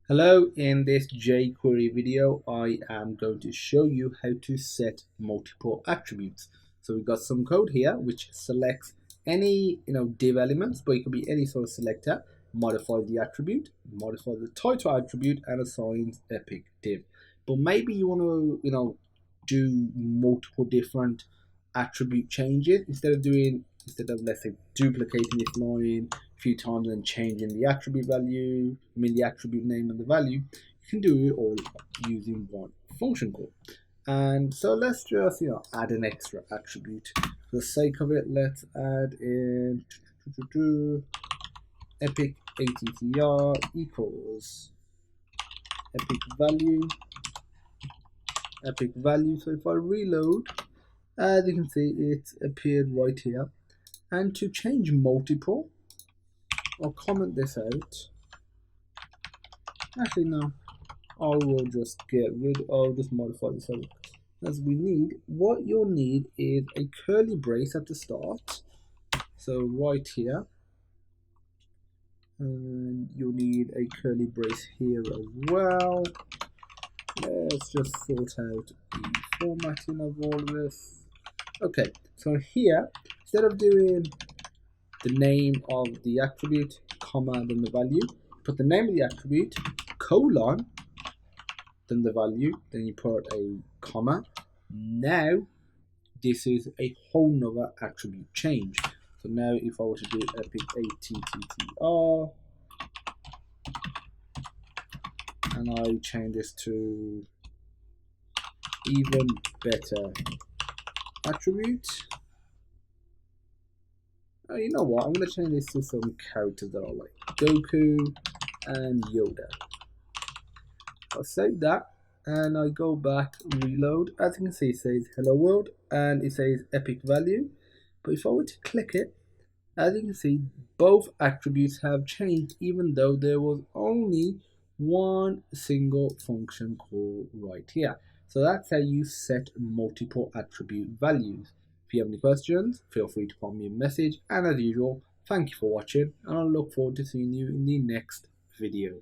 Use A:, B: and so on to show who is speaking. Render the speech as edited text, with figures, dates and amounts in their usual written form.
A: Hello, in this jQuery video, I am going to show you how to set multiple attributes. So we've got some code here which selects any div elements, but it could be any sort of selector, modify the attribute, modify the title attribute, and assigns epic div. But maybe you want to do multiple different attribute changes instead of let's say duplicating this line a few times and changing the attribute value, the attribute name and the value. You can do it all using one function call. And so let's just add an extra attribute. For the sake of it, let's add in epic attr equals epic value. So if I reload, as you can see, it's appeared right here. And to change multiple, I'll comment this out. Actually, no, I will just just modify this as we need. What you'll need is a curly brace at the start. So right here, and you'll need a curly brace here as well. Let's just sort out the formatting of all of this. Okay, so here, instead of doing the name of the attribute, comma, then the value, put the name of the attribute, colon, then the value, then you put a comma. Now, this is a whole nother attribute change. So now if I were to do epic attr, and I change this to even better attribute. Oh, you know what? I'm going to change this to some characters that I like. Goku and Yoda. I'll save that and I go back, reload. As you can see, it says hello world and it says epic value. But if I were to click it, as you can see, both attributes have changed even though there was only one single function call right here. So that's how you set multiple attribute values. If you have any questions, feel free to pop me a message. And as usual, thank you for watching and I look forward to seeing you in the next video.